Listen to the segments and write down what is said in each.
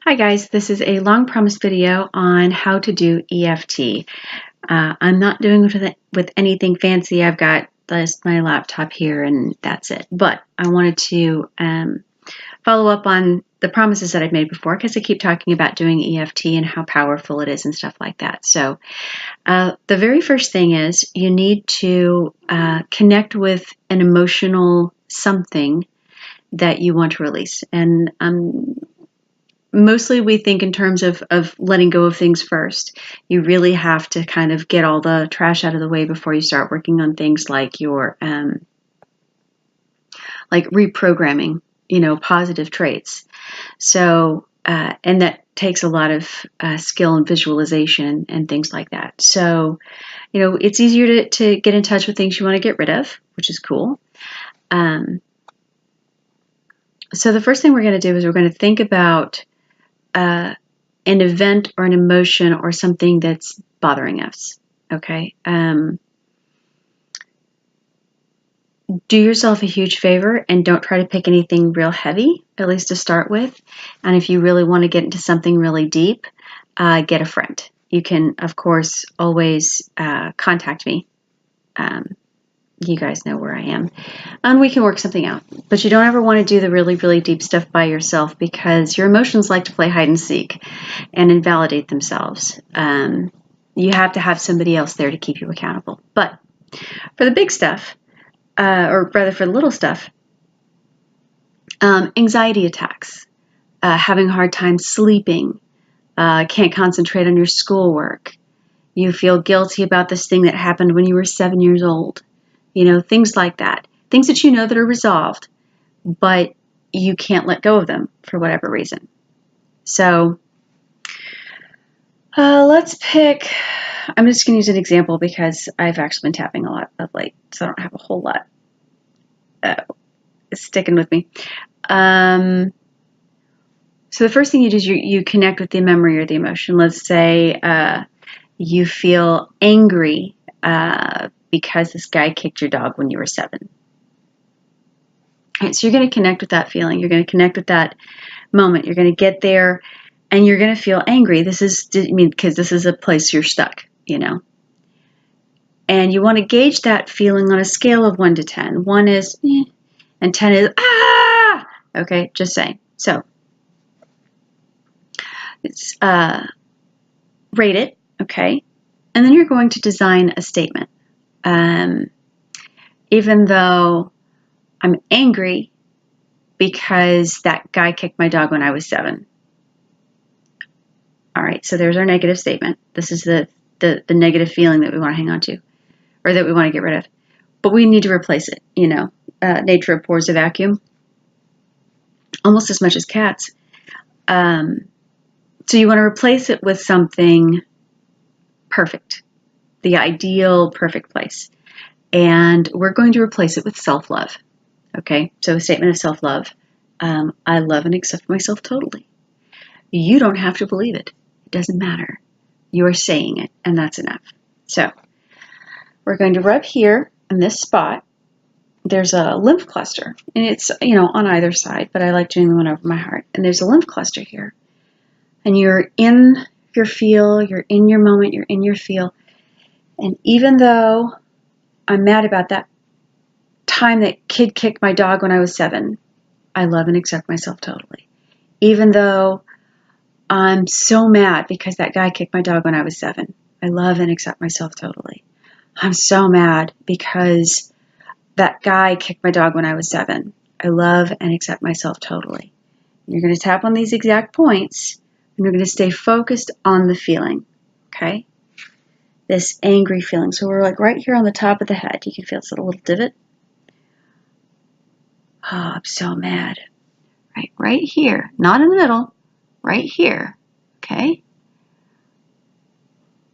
Hi guys, this is a long promised video on how to do EFT. I'm not doing it with anything fancy. I've got just my laptop here and that's it. But I wanted to follow up on the promises that I've made before because I keep talking about doing EFT and how powerful it is and stuff like that. So the very first thing is you need to connect with an emotional something that you want to release. And mostly we think in terms of letting go of things first. You really have to kind of get all the trash out of the way before you start working on things like your like reprogramming, positive traits. So and that takes a lot of skill and visualization and things like that. So it's easier to get in touch with things you want to get rid of, which is cool. So the first thing we're going to do is we're going to think about an event or an emotion or something that's bothering us. Okay. Do yourself a huge favor and don't try to pick anything real heavy, at least to start with. And if you really want to get into something really deep, get a friend. You can, of course, always contact me. You guys know where I am. And we can work something out. But you don't ever want to do the really, really deep stuff by yourself because your emotions like to play hide and seek and invalidate themselves. You have to have somebody else there to keep you accountable. But for the big stuff, or rather for the little stuff, anxiety attacks, having a hard time sleeping, can't concentrate on your schoolwork, you feel guilty about this thing that happened when you were 7 years old. Things like that. Things that you know that are resolved, but you can't let go of them for whatever reason. So let's pick, I'm just going to use an example because I've actually been tapping a lot of late, so I don't have a whole lot sticking with me. So the first thing you do is you connect with the memory or the emotion. Let's say you feel angry because this guy kicked your dog when you were 7. All right, so you're going to connect with that feeling. You're going to connect with that moment. You're going to get there, and you're going to feel angry. Because this is a place you're stuck, And you want to gauge that feeling on a scale of 1 to 10. 1 is, and 10 is, ah! Okay, just saying. So, it's rate it, okay? And then you're going to design a statement. Even though I'm angry because that guy kicked my dog when I was 7. All right, so there's our negative statement. This is the negative feeling that we want to hang on to, or that we want to get rid of. But we need to replace it, nature abhors a vacuum, almost as much as cats. So you want to replace it with something perfect, the ideal perfect place. And we're going to replace it with self-love. Okay, so a statement of self-love. I love and accept myself totally. You don't have to believe it. It doesn't matter. You are saying it, and that's enough. So we're going to rub here in this spot. There's a lymph cluster, and it's, on either side, but I like doing the one over my heart. And there's a lymph cluster here. And you're in your feel, you're in your moment, you're in your feel. And even though I'm mad about that time that kid kicked my dog when I was 7, I love and accept myself totally. Even though I'm so mad because that guy kicked my dog when I was 7, I love and accept myself totally. I'm so mad because that guy kicked my dog when I was 7. I love and accept myself totally. And you're going to tap on these exact points, and you're going to stay focused on the feeling, okay? This angry feeling. So we're like right here on the top of the head. You can feel this little divot. Oh, I'm so mad. Right here. Not in the middle. Right here. Okay?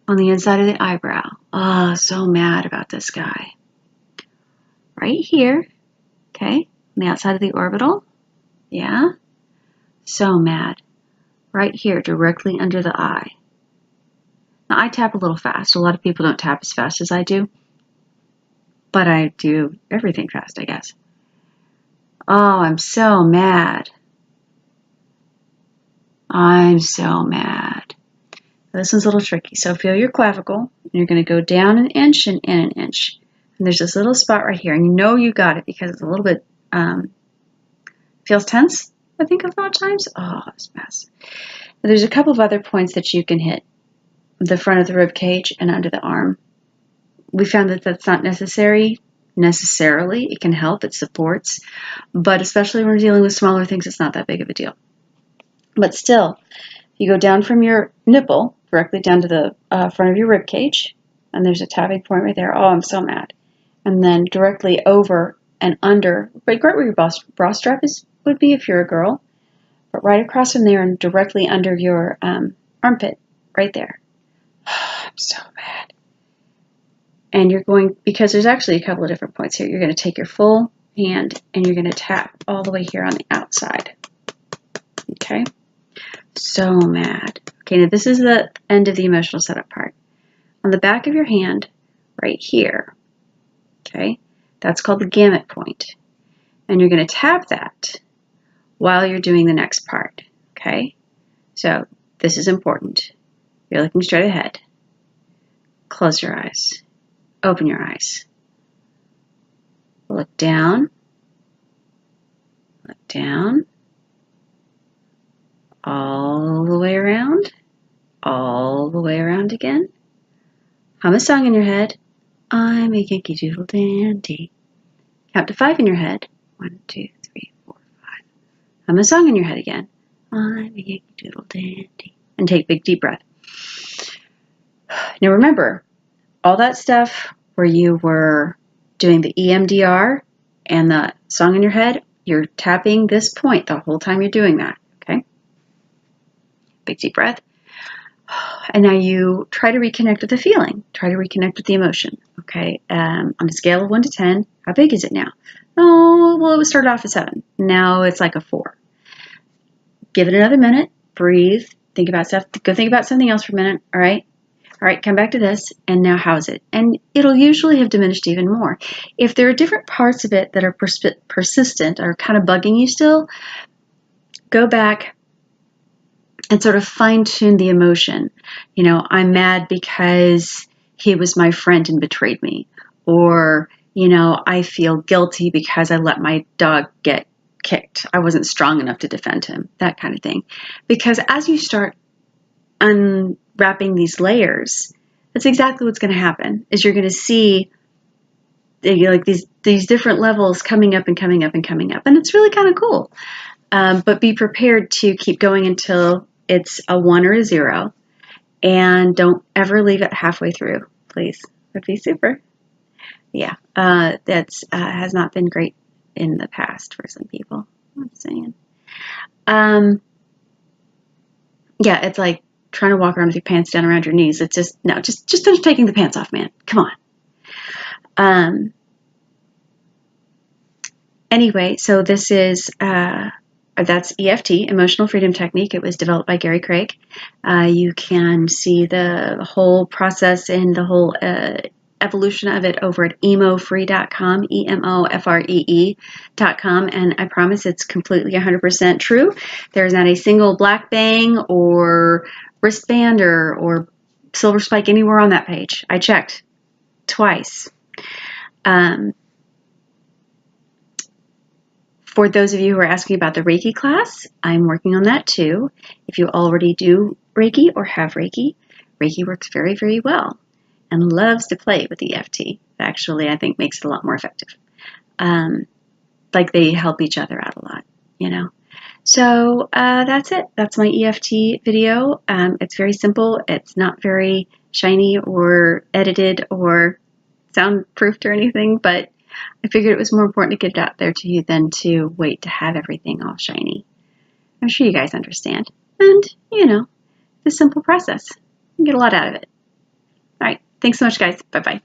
On the inside of the eyebrow. Oh, so mad about this guy. Right here. Okay? On the outside of the orbital. Yeah? So mad. Right here, directly under the eye. Now, I tap a little fast. A lot of people don't tap as fast as I do. But I do everything fast, I guess. Oh, I'm so mad. I'm so mad. This one's a little tricky. So feel your clavicle. And you're going to go down an inch and in an inch. And there's this little spot right here. And you know you got it because it's a little bit, feels tense, I think, a lot of times. Oh, it's a mess. But there's a couple of other points that you can hit. The front of the rib cage and under the arm. We found that that's not necessarily. It can help. It supports. But especially when we're dealing with smaller things, it's not that big of a deal. But still, you go down from your nipple directly down to the front of your rib cage, and there's a tapping point right there. Oh, I'm so mad. And then directly over and under, right where your bra strap would be if you're a girl, but right across from there and directly under your armpit, right there. Oh, I'm so mad. And you're going, because there's actually a couple of different points here, you're going to take your full hand and you're going to tap all the way here on the outside. Okay? So mad. Okay, now this is the end of the emotional setup part. On the back of your hand, right here, okay, that's called the gamut point. And you're going to tap that while you're doing the next part, okay? So this is important. You're looking straight ahead. Close your eyes. Open your eyes. Look down. Look down. All the way around. All the way around again. Hum a song in your head. I'm a Yankee Doodle Dandy. Count to 5 in your head. 1, 2, 3, 4, 5. Hum a song in your head again. I'm a Yankee Doodle Dandy. And take a big deep breath. Now remember, all that stuff where you were doing the EMDR and the song in your head, you're tapping this point the whole time you're doing that, okay? Big deep breath. And now you try to reconnect with the feeling. Try to reconnect with the emotion, okay? On a scale of 1 to 10, how big is it now? Oh, well, it started off at 7. Now it's like a 4. Give it another minute. Breathe. Think about stuff. Go think about something else for a minute, all right? All right, come back to this, and now how's it? And it'll usually have diminished even more. If there are different parts of it that are persistent or kind of bugging you still, go back and sort of fine-tune the emotion. You know, I'm mad because he was my friend and betrayed me. Or, you know, I feel guilty because I let my dog get kicked. I wasn't strong enough to defend him, that kind of thing. Because as you start unwrapping these layers, that's exactly what's going to happen, is you're going to see like these different levels coming up and coming up and coming up. And it's really kind of cool. But be prepared to keep going until it's a 1 or a 0. And don't ever leave it halfway through, please. That'd be super. Yeah, that's has not been great in the past for some people, I'm saying. Yeah, it's like trying to walk around with your pants down around your knees. It's just, no, just finish taking the pants off, man. Come on. Anyway, so this is, that's EFT, Emotional Freedom Technique. It was developed by Gary Craig. You can see the whole process and the whole evolution of it over at emofree.com, EMOFREE.com, and I promise it's completely 100% true. There's not a single black bang or wristband or silver spike anywhere on that page. I checked twice. For those of you who are asking about the Reiki class, I'm working on that too. If you already do Reiki or have Reiki, Reiki works very, very well and loves to play with EFT. Actually, I think makes it a lot more effective. Like they help each other out a lot, you know. So that's it. That's my EFT video. It's very simple. It's not very shiny or edited or soundproofed or anything, but I figured it was more important to get it out there to you than to wait to have everything all shiny. I'm sure you guys understand. And, you know, it's a simple process. You can get a lot out of it. All right. Thanks so much, guys. Bye-bye.